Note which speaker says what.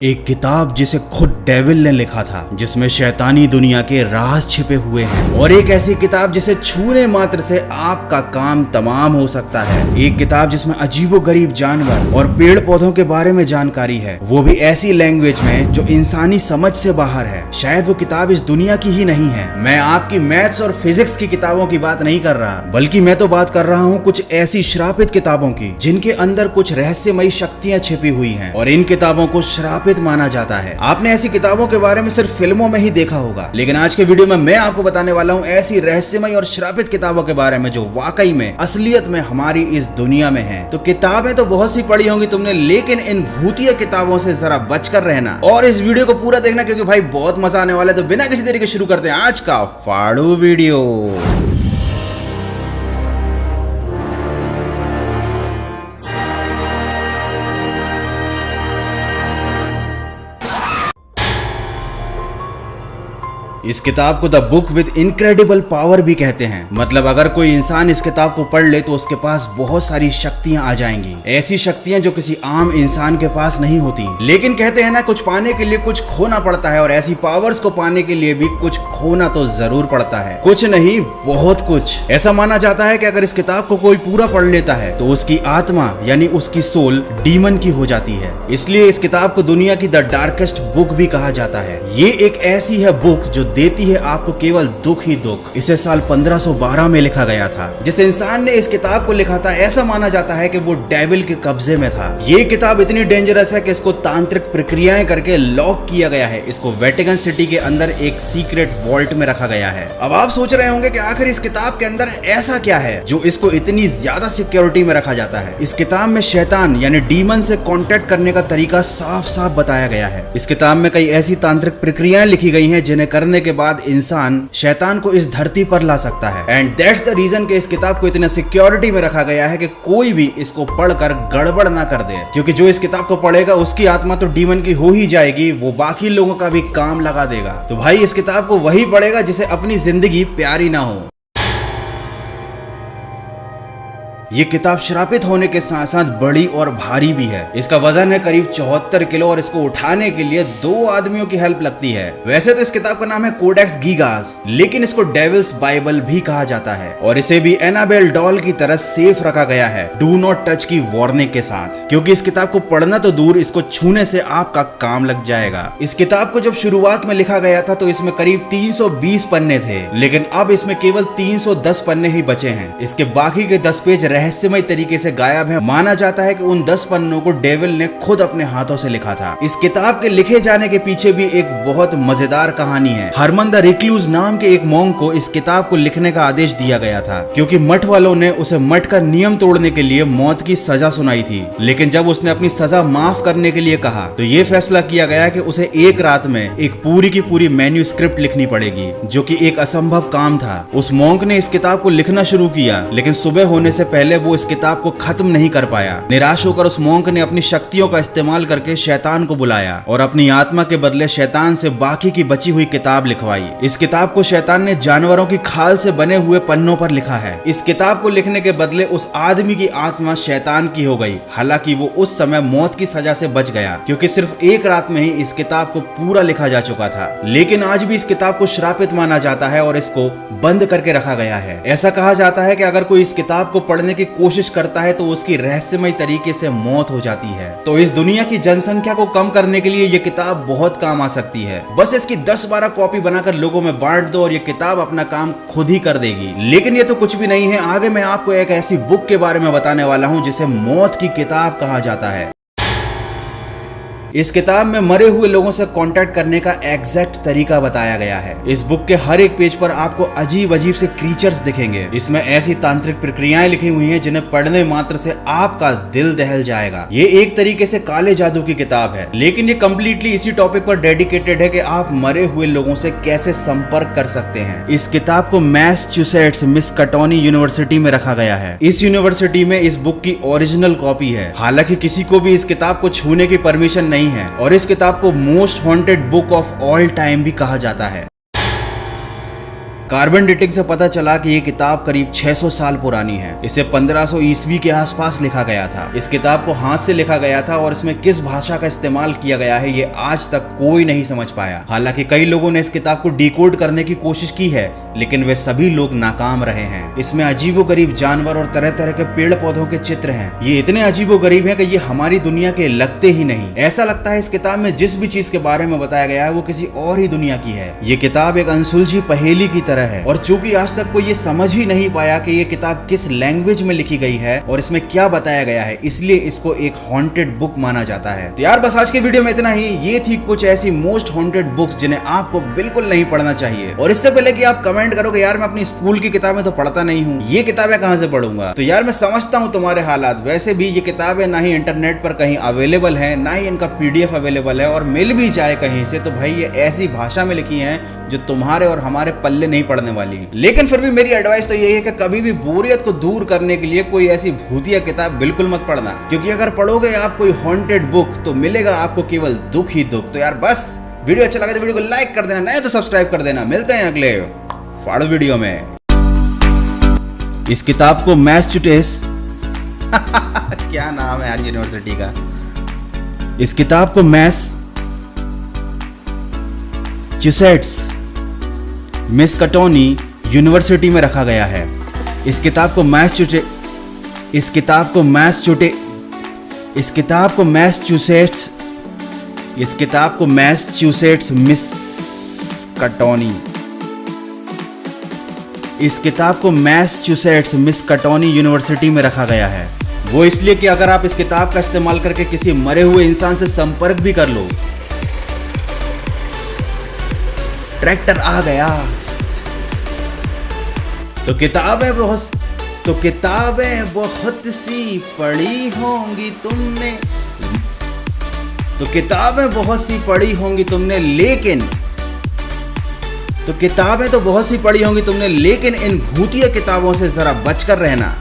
Speaker 1: एक किताब जिसे खुद डेविल ने लिखा था, जिसमें शैतानी दुनिया के राज छिपे हुए हैं, और एक ऐसी किताब जिसे छूने मात्र से आपका काम तमाम हो सकता है। एक किताब जिसमें अजीबोगरीब जानवर और पेड़ पौधों के बारे में जानकारी है, वो भी ऐसी लैंग्वेज में जो इंसानी समझ से बाहर है। शायद वो किताब इस दुनिया की ही नहीं है। मैं आपकी मैथ्स और फिजिक्स की किताबों की बात नहीं कर रहा, बल्कि मैं तो बात कर रहा हूँ कुछ ऐसी श्रापित किताबों की जिनके अंदर कुछ रहस्यमयी शक्तियाँ छिपी हुई हैं, और इन किताबों को श्रापित माना जाता है। आपने ऐसी किताबों के बारे में सिर्फ फिल्मों में ही देखा होगा, लेकिन आज के वीडियो में मैं आपको बताने वाला हूँ ऐसी रहस्यमयी और श्रापित किताबों के बारे में जो वाकई में असलियत में हमारी इस दुनिया में है। तो किताबें तो बहुत सी पढ़ी होंगी तुमने, लेकिन इन भूतिया किताबों से जरा बचकर रहना और इस वीडियो को पूरा देखना, क्योंकि भाई बहुत मजा आने वाला है। तो बिना किसी देरी के शुरू करते हैं आज का फाड़ू वीडियो। इस किताब को the book with incredible power भी कहते हैं। मतलब अगर कोई इंसान इस किताब को पढ़ ले तो उसके पास बहुत सारी शक्तियां आ जाएंगी, ऐसी शक्तियां जो किसी आम इंसान के पास नहीं होती। लेकिन कहते हैं ना, कुछ पाने के लिए कुछ खोना पड़ता है, और ऐसी पावर्स को पाने के लिए भी कुछ खोना तो जरूर पड़ता है। कुछ नहीं, बहुत कुछ। ऐसा माना जाता है कि अगर इस किताब को कोई पूरा पढ़ लेता है तो उसकी आत्मा यानी उसकी सोल डीमन की हो जाती है। इसलिए इस किताब को दुनिया की द डार्केस्ट बुक भी कहा जाता है। ये एक ऐसी है बुक जो देती है आपको केवल दुख ही दुख। इसे साल 1512 में लिखा गया था। जिस इंसान ने इस किताब को लिखा था, ऐसा माना जाता है कि वो डेविल के कब्जे में था। ये किताब इतनी डेंजरस है कि इसको तांत्रिक प्रक्रियाएं करके लॉक किया गया है। इसको वेटिकन सिटी के अंदर एक सीक्रेट वॉल्ट में रखा गया है। अब आप सोच रहे होंगे कि आखिर इस किताब के अंदर ऐसा क्या है जो इसको इतनी ज्यादा सिक्योरिटी में रखा जाता है। इस किताब में शैतान यानी डीमन से कॉन्टेक्ट करने का तरीका साफ साफ बताया गया है। इस किताब में कई ऐसी तांत्रिक प्रक्रियाएं लिखी गई हैं जिन्हें करने के बाद इंसान शैतान को इस धरती पर ला सकता है। एंड दैट्स द रीजन कि इस किताब को इतने सिक्योरिटी में रखा गया है कि कोई भी इसको पढ़कर गड़बड़ ना कर दे, क्योंकि जो इस किताब को पढ़ेगा उसकी आत्मा तो डीमन की हो ही जाएगी, वो बाकी लोगों का भी काम लगा देगा। तो भाई इस किताब को वही पढ़ेगा जिसे अपनी जिंदगी प्यारी ना हो। ये किताब श्रापित होने के साथ साथ बड़ी और भारी भी है। इसका वजन है करीब 74 किलो, और इसको उठाने के लिए 2 आदमियों की हेल्प लगती है। वैसे तो इस किताब का नाम है कोडेक्स गीगास, लेकिन इसको डेविल्स बाइबल भी कहा जाता है, और इसे भी एनाबेल डॉल की तरह सेफ रखा गया है, डू नॉट टच की वार्निंग के साथ, क्योंकि इस किताब को पढ़ना तो दूर, इसको छूने से आपका काम लग जाएगा। इस किताब को जब शुरुआत में लिखा गया था तो इसमें करीब 320 पन्ने थे, लेकिन अब इसमें केवल 310 पन्ने ही बचे हैं। इसके बाकी के 10 पेज रहस्यमय तरीके से गायब है। माना जाता है कि उन 10 पन्नों को डेविल ने खुद अपने हाथों से लिखा था। इस किताब के लिखे जाने के पीछे भी एक बहुत मजेदार कहानी है। हरमन द रिक्लूज नाम के एक मॉन्क को इस किताब को लिखने का आदेश दिया गया था, क्योंकि मठ वालों ने उसे मठ का नियम तोड़ने के लिए मौत की सजा सुनाई थी। लेकिन जब उसने अपनी सजा माफ करने के लिए कहा तो ये फैसला किया गया कि उसे एक रात में एक पूरी की पूरी मैन्यूस्क्रिप्ट लिखनी पड़ेगी, जो कि एक असंभव काम था। उस मॉन्क ने इस किताब को लिखना शुरू किया, लेकिन सुबह होने से पहले वो इस किताब को खत्म नहीं कर पाया। निराश होकर उस मॉन्क ने अपनी शक्तियों का इस्तेमाल करके शैतान को बुलाया और अपनी आत्मा के बदले शैतान से बाकी की बची हुई किताब लिखवाई। इस किताब को शैतान ने जानवरों की खाल से बने हुए पन्नों पर लिखा है। इस किताब को लिखने के बदले उस आदमी की आत्मा शैतान की हो गई। हालांकि वो उस समय मौत की सजा से बच गया, क्योंकि सिर्फ एक रात में ही इस किताब को पूरा लिखा जा चुका था। लेकिन आज भी इस किताब को श्रापित माना जाता है और इसको बंद करके रखा गया है। ऐसा कहा जाता है कि अगर कोई इस किताब को पढ़ने की कोशिश करता है तो उसकी रहस्यमय तरीके से मौत हो जाती है। तो इस दुनिया की जनसंख्या को कम करने के लिए ये किताब बहुत काम आ सकती है। बस इसकी 10-12 कॉपी बनाकर लोगों में बांट दो और ये किताब अपना काम खुद ही कर देगी। लेकिन ये तो कुछ भी नहीं है। आगे मैं आपको एक ऐसी बुक के बारे में बताने वाला हूँ जिसे मौत की किताब कहा जाता है। इस किताब में मरे हुए लोगों से कांटेक्ट करने का एग्जैक्ट तरीका बताया गया है। इस बुक के हर एक पेज पर आपको अजीब अजीब से क्रीचर्स दिखेंगे। इसमें ऐसी तांत्रिक प्रक्रियाएं लिखी हुई हैं जिन्हें पढ़ने मात्र से आपका दिल दहल जाएगा। ये एक तरीके से काले जादू की किताब है, लेकिन ये कम्प्लीटली इसी टॉपिक पर डेडिकेटेड है कि आप मरे हुए लोगों से कैसे संपर्क कर सकते हैं। इस किताब को मैसाचुसेट्स मिस्काटोनी यूनिवर्सिटी में रखा गया है। इस यूनिवर्सिटी में इस बुक की ओरिजिनल कॉपी है। हालांकि किसी को भी इस किताब को छूने की परमिशन नहीं है, और इस किताब को most haunted book of all time भी कहा जाता है। कार्बन डेटिंग से पता चला कि ये किताब करीब 600 साल पुरानी है। इसे 1500 ईस्वी के आसपास लिखा गया था। इस किताब को हाथ से लिखा गया था और इसमें किस भाषा का इस्तेमाल किया गया है ये आज तक कोई नहीं समझ पाया। हालांकि कई लोगों ने इस किताब को डिकोड करने की कोशिश की है, लेकिन वे सभी लोग नाकाम रहे हैं। इसमें अजीबोगरीब जानवर और तरह तरह के पेड़ पौधों के चित्र हैं। ये इतने अजीबोगरीब हैं कि ये हमारी दुनिया के लगते ही नहीं। ऐसा लगता है इस किताब में जिस भी चीज के बारे में बताया गया है वो किसी और ही दुनिया की है। ये किताब एक अनसुलझी पहेली की तरह है और चूंकि आज तक कोई ये समझ ही नहीं पाया कि ये किताब किस लैंग्वेज में लिखी गई है और इसमें क्या बताया गया है, इसलिए इसको एक हॉन्टेड बुक माना जाता है। तो यार बस आज के वीडियो में इतना ही। ये थी कुछ ऐसी मोस्ट हॉन्टेड बुक्स जिन्हें आपको बिल्कुल नहीं पढ़ना चाहिए। और इससे पहले कि आप कमेंट करोगे यार मैं अपनी स्कूल की किताबें तो पढ़ता नहीं हूँ, ये किताबें कहाँ से पढ़ूंगा, तो यार मैं समझता हूँ तुम्हारे हालात। वैसे भी ये किताबें ना ही इंटरनेट पर कहीं अवेलेबल है, ना ही इनका PDF अवेलेबल है, और मिल भी जाए कहीं से तो भाई ये ऐसी भाषा में लिखी है जो तुम्हारे और हमारे पल्ले नहीं पड़ने वाली। लेकिन फिर भी मेरी एडवाइस तो यही है कि कभी भी बोरियत को दूर करने के लिए कोई ऐसी भूतिया किताब बिल्कुल मत पढ़ना, क्योंकि अगर पढ़ोगे आप कोई हॉन्टेड बुक तो मिलेगा आपको केवल दुख ही दुख। तो यार बस वीडियो अच्छा लगा तो वीडियो को लाइक कर देना, नहीं तो सब्सक्राइब कर देना। मिलते हैं अगले फाड़ो वीडियो में। इस किताब को मैसाचुसेट्स क्या नाम है यार यूनिवर्सिटी का। इस किताब को मैसाचुसेट्स मिस्काटोनी यूनिवर्सिटी में रखा गया है। इस किताब को मैसाचुसेट्स मिस्काटोनी यूनिवर्सिटी में रखा गया है। वो इसलिए कि अगर आप इस किताब का इस्तेमाल करके किसी मरे हुए इंसान से संपर्क भी कर लो। ट्रैक्टर आ गया। तो किताबें बहुत सी पढ़ी होंगी तुमने लेकिन इन भूतिया किताबों से जरा बचकर रहना।